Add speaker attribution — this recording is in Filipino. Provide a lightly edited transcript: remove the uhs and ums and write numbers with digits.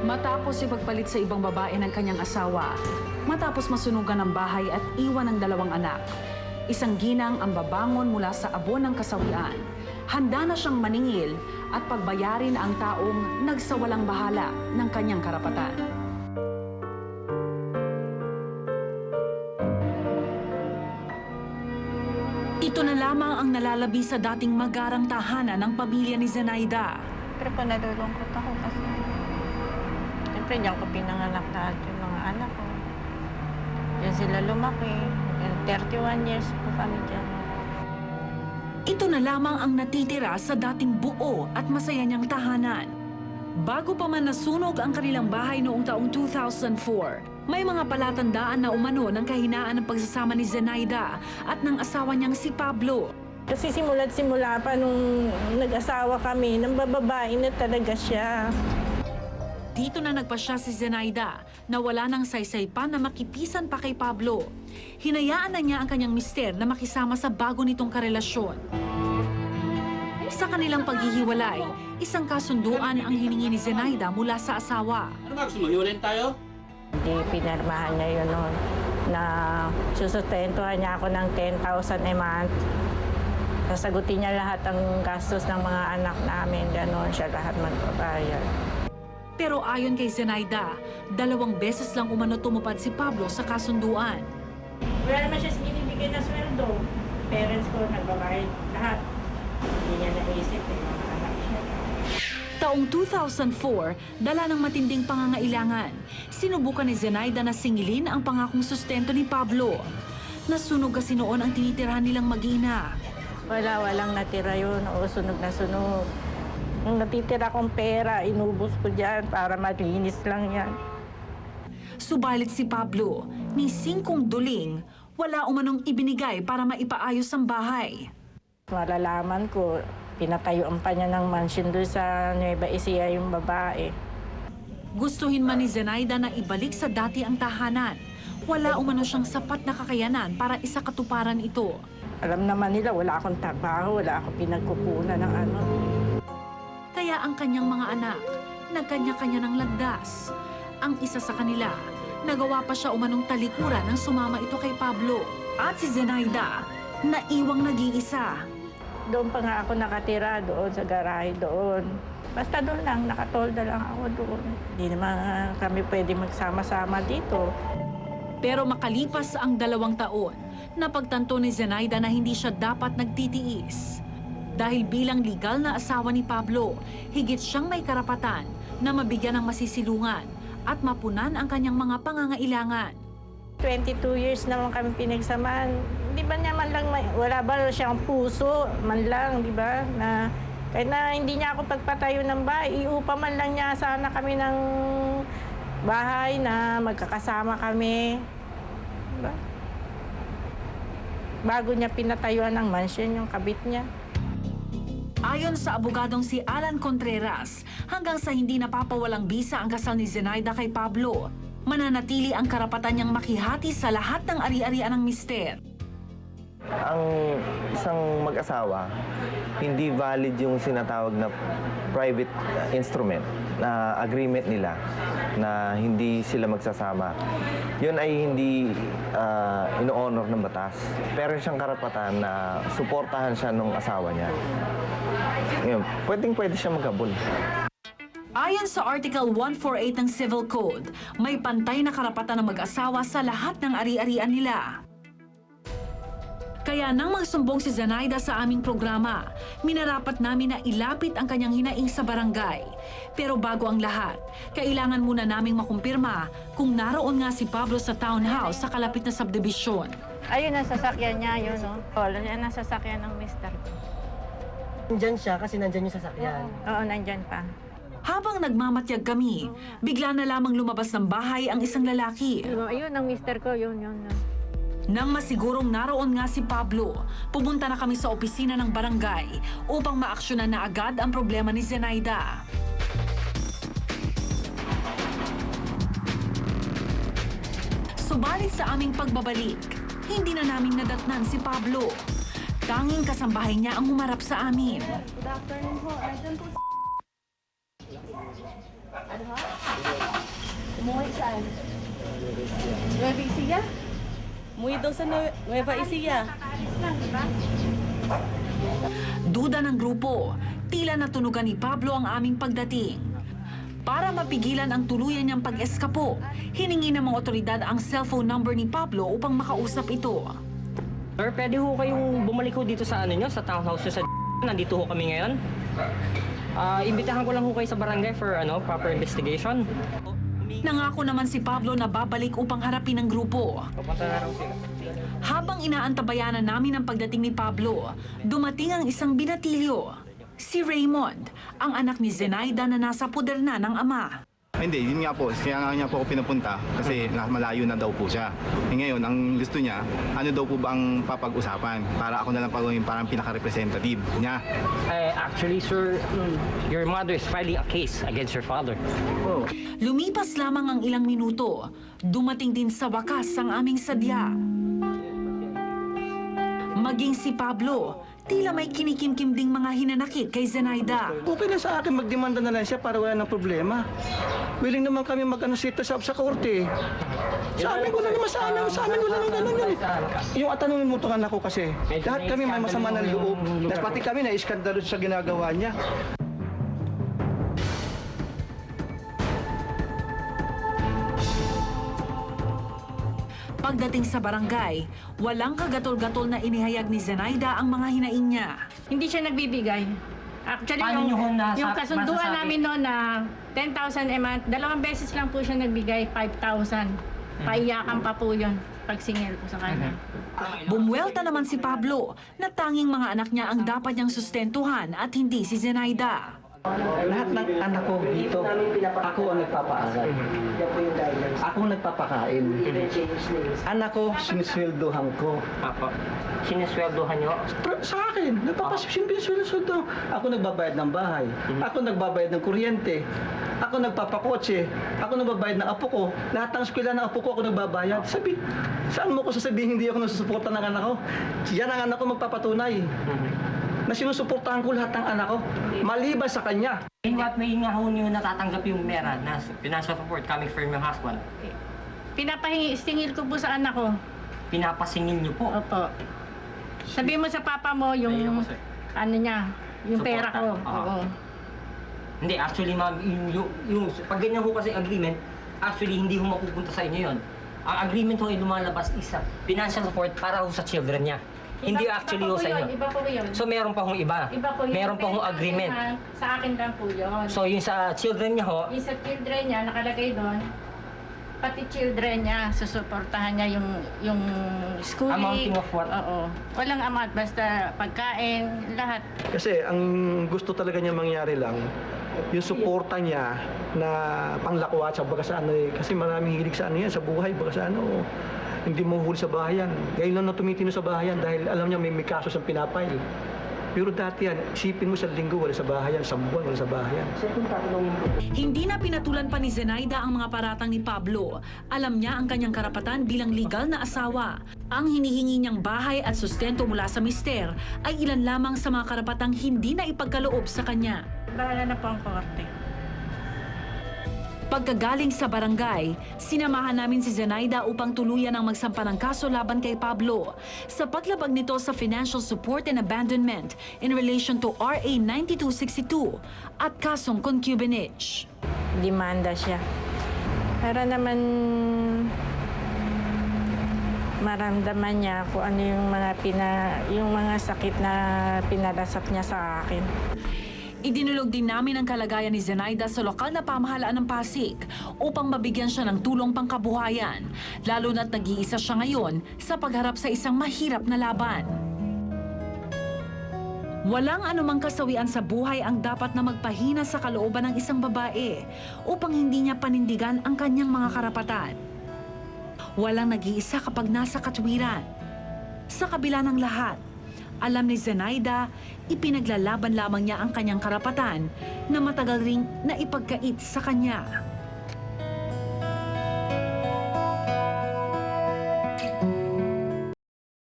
Speaker 1: Matapos ipagpalit sa ibang babae ng kanyang asawa, matapos masunugan ang bahay at iwan ang dalawang anak, isang ginang ang babangon mula sa abo ng kasawian. Handa na siyang maningil at pagbayarin ang taong nagsawalang bahala ng kanyang karapatan. Ito na lamang ang nalalabi sa dating magarang tahanan ng pamilya ni Zenaida.
Speaker 2: Pero po nalulungkot ako kasi siyempre diyan ko pinanganak lahat yung mga anak ko. Diyan sila lumaki. 31 years po kami dyan.
Speaker 1: Ito na lamang ang natitira sa dating buo at masaya niyang tahanan. Bago pa man nasunog ang kanilang bahay noong taong 2004, may mga palatandaan na umano ng kahinaan ng pagsasama ni Zenaida at ng asawa niyang si Pablo.
Speaker 2: Kasi simula pa nung nag-asawa kami, nang bababae na talaga siya.
Speaker 1: Dito na nagpasya si Zenaida na wala nang saysay pa na makipisan pa kay Pablo. Hinayaan na niya ang kanyang mister na makisama sa bago nitong karelasyon. Sa kanilang paghihiwalay, isang kasunduan ang hiningi ni Zenaida mula sa asawa.
Speaker 3: Ano ba, gusto mo hiwalayin tayo?
Speaker 2: Hindi pinarmahan niya yun noon na susustentuhan niya ako ng 10,000 a month. Sasagutin niya lahat ang gastos ng mga anak namin. Ganon siya lahat magbabayad.
Speaker 1: Pero ayon kay Zenaida, 2 beses lang umano tumupad si Pablo sa kasunduan.
Speaker 2: Wala naman siya binibigay na sweldo. Parents ko nagbabayad lahat. Hindi niya naisip mga anak siya.
Speaker 1: Taong 2004, dala ng matinding pangangailangan, sinubukan ni Zenaida na singilin ang pangakong sustento ni Pablo. Nasunog kasi noon ang tinitirhan nilang mag-ina.
Speaker 2: Walang natira yun. O sunog na sunog. Ang natitira kong pera, inubos ko dyan para malinis lang yan.
Speaker 1: Subalit si Pablo, ni 5 duling, wala umanong ibinigay para maipaayos ang bahay.
Speaker 2: Malalaman ko, pinatayuan pa niya ng mansion doon sa Nueva Ecija yung babae.
Speaker 1: Gustuhin man ni Zenaida na ibalik sa dati ang tahanan, wala umano siyang sapat na kakayanan para isakatuparan ito.
Speaker 2: Alam naman nila, wala akong trabaho, wala akong pinagkukunan ng ano.
Speaker 1: Kaya ang kanyang mga anak, nagkanya-kanya ng landas. Ang isa sa kanila, nagawa pa siya umanong talikuran nang sumama ito kay Pablo. At si Zenaida, naiwang nag-iisa.
Speaker 2: Doon pa nga ako nakatira, doon sa garahe doon. Basta doon lang, nakatolda lang ako doon. Hindi naman kami pwede magsama-sama dito.
Speaker 1: Pero makalipas ang 2 taon, napagtanto ni Zenaida na hindi siya dapat nagtitiis. Dahil bilang legal na asawa ni Pablo, higit siyang may karapatan na mabigyan ng masisilungan at mapunan ang kanyang mga pangangailangan.
Speaker 2: 22 years naman kami pinagsamaan. Di ba niya man lang, wala ba siyang puso man lang, di ba? Na, kahit na hindi niya ako pagpatayo ng bahay, iupa man lang niya sana kami ng bahay na magkakasama kami. Diba? Bago niya pinatayuan ng mansion yung kabit niya.
Speaker 1: Ayon sa abogadong si Alan Contreras, hanggang sa hindi napapawalang bisa ang kasal ni Zenaida kay Pablo, mananatili ang karapatan niyang makihati sa lahat ng ari-arian ng mister.
Speaker 4: Ang isang mag-asawa, hindi valid yung sinatawag na private instrument, na agreement nila na hindi sila magsasama. Yun ay hindi ino-honor ng batas. Pero siyang karapatan na suportahan siya ng asawa niya. Ngayon, pwede siya maghabol.
Speaker 1: Ayon sa Article 148 ng Civil Code, may pantay na karapatan ng mag-asawa sa lahat ng ari-arian nila. Kaya nang magsumbong si Zenaida sa aming programa, minarapat namin na ilapit ang kanyang hinaing sa barangay. Pero bago ang lahat, kailangan muna naming makumpirma kung naroon nga si Pablo sa townhouse sa kalapit na subdivision.
Speaker 2: Ayun ang sasakyan niya, yun, no? Yan ang sasakyan ng mister ko.
Speaker 5: Nandyan siya kasi nandyan yung sasakyan.
Speaker 2: Oo, nandyan pa.
Speaker 1: Habang nagmamatyag kami, bigla na lamang lumabas ng bahay ang isang lalaki.
Speaker 2: Ayun ang mister ko, yun.
Speaker 1: Nang masigurong naroon nga si Pablo, pumunta na kami sa opisina ng barangay upang maaksyonan na agad ang problema ni Zenaida. Subalit sa aming pagbabalik, hindi na namin nadatnan si Pablo. Tanging kasambahay niya ang humarap sa amin.
Speaker 6: Good afternoon po.
Speaker 2: Ano ha? Umuwi saan? Nueva Ecija?
Speaker 3: Umuwi daw sa Nueva Ecija.
Speaker 2: Kakaalis lang, di ba?
Speaker 1: Duda ng grupo, tila natunugan ni Pablo ang aming pagdating. Para mapigilan ang tuluyan niyang pag-eskapo, hiningi ng mga otoridad ang cellphone number ni Pablo upang makausap ito.
Speaker 5: Sir, pwede ho kayong bumalik ho dito sa sa townhouse nyo sa nandito ho kami ngayon. Imbitahan ko lang ho kayo sa barangay for proper investigation.
Speaker 1: Nangako naman si Pablo na babalik upang harapin ang grupo.
Speaker 5: Papunta na raw sila.
Speaker 1: Habang inaantabayanan namin ang pagdating ni Pablo, dumating ang isang binatilyo. Si Raymond, ang anak ni Zenaida na nasa puder na ng ama.
Speaker 6: Hindi, yun nga po. Kaya nga niya po ako pinapunta kasi malayo na daw po siya. Ngayon, ang gusto niya, ano daw po ba ang papag-usapan? Para ako na lang pagawin parang pinaka-representative niya.
Speaker 5: Actually, sir, your mother is filing a case against your father.
Speaker 6: Oh.
Speaker 1: Lumipas lamang ang ilang minuto, dumating din sa wakas ang aming sadya. Maging si Pablo, tila may kinikimkim ding mga hinanakit kay Zenaida.
Speaker 7: Okay na sa akin, magdemanda na lang siya para wala ng problema. Willing naman kami mag-sit sa korte. Sa amin wala naman sa amin wala naman ganun yun. Yung atanungin mo itong anak ko kasi, lahat kami may masama ng loob. Tapos pati kami na-iskandalo sa ginagawa niya.
Speaker 1: Pagdating sa barangay, walang kagatol-gatol na inihayag ni Zenaida ang mga hinaing niya.
Speaker 2: Hindi siya nagbibigay. Actually,
Speaker 5: Paano niyo ho
Speaker 2: yung kasunduan
Speaker 5: masasabi?
Speaker 2: namin noon na 10,000 a month, 2 beses lang po siya nagbigay, 5,000. Paiyakan pa po yun pag singil ko sa kanya.
Speaker 1: Bumuelta naman si Pablo na tanging mga anak niya ang dapat niyang sustentuhan at hindi si Zenaida.
Speaker 7: Lahat ng anak ko dito, ako ang nagpapaaral. Ako ang nagpapakain. Anak ko, sinisweldohan ko.
Speaker 5: Papa, sinisweldohan nyo?
Speaker 7: Sa akin, nagpapasimpin-sweldo. Ako nagbabayad ng bahay. Ako nagbabayad ng kuryente. Ako nagpapakotse. Ako nagbabayad ng apo ko. Lahat ng eskwela ng apo ko, ako nagbabayad. Saan mo ko sasabihin hindi ako nasusuporta ng anak ko? Yan ang anak ko magpapatunay. Na sinusuportahan ko lahat ng anak ko, maliban sa kanya.
Speaker 5: In what way nga ho nyo natatanggap yung mera na financial support coming from your husband?
Speaker 2: Singil ko po sa anak ko.
Speaker 5: Pinapasingil nyo po.
Speaker 2: Opo. Sabi mo sa papa mo yung ano niya, yung pera ko. Oo.
Speaker 5: Hindi, actually ma'am, yung pag ganyan ho kasi agreement, actually hindi ho mapupunta sa inyo yun. Ang agreement ho ay lumalabas isa, financial support para ho sa children niya. Hindi actually ho sa inyo.
Speaker 2: Iba po yun.
Speaker 5: So meron pa hong iba.
Speaker 2: Iba po yun.
Speaker 5: Meron pa hong agreement.
Speaker 2: Sa akin lang po yun.
Speaker 5: So yung sa children niya ho,
Speaker 2: Yung sa children niya, nakalagay doon, pati children niya, susuportahan niya yung schooling.
Speaker 5: Amounting of what?
Speaker 2: Oo. Walang amount, basta pagkain, lahat.
Speaker 7: Kasi ang gusto talaga niya mangyari lang, yung suporta niya na panglakwat sa baga sa kasi maraming hilig sa yan, sa buhay, baga sa hindi mo huli sa bahayan. Ngayon lang na tumitino sa bahayan dahil alam niya may kaso siyang pinapile. Pero dati yan, isipin mo sa linggo, wala sa bahayan, sa buwan, wala sa bahayan.
Speaker 1: Hindi na pinatulan pa ni Zenaida ang mga paratang ni Pablo. Alam niya ang kanyang karapatan bilang legal na asawa. Ang hinihingi niyang bahay at sustento mula sa mister ay ilan lamang sa mga karapatang hindi na ipagkaloob sa kanya.
Speaker 2: Bahala na po ang korte.
Speaker 1: Pagkagaling sa barangay, sinamahan namin si Zenaida upang tuluyan ang magsampa ng kaso laban kay Pablo sa paglabag nito sa financial support and abandonment in relation to RA 9262 at kasong concubinage.
Speaker 2: Demanda siya. Para naman maramdaman niya kung ano yung mga sakit na pinarasap niya sa akin.
Speaker 1: Idinulog din namin ang kalagayan ni Zenaida sa lokal na pamahalaan ng Pasig upang mabigyan siya ng tulong pangkabuhayan, lalo na't nag-iisa siya ngayon sa pagharap sa isang mahirap na laban. Walang anumang kasawian sa buhay ang dapat na magpahina sa kalooban ng isang babae upang hindi niya panindigan ang kanyang mga karapatan. Walang nag-iisa kapag nasa katwiran. Sa kabila ng lahat, alam ni Zenaida, ipinaglalaban lamang niya ang kanyang karapatan na matagal ring naipagkait sa kanya.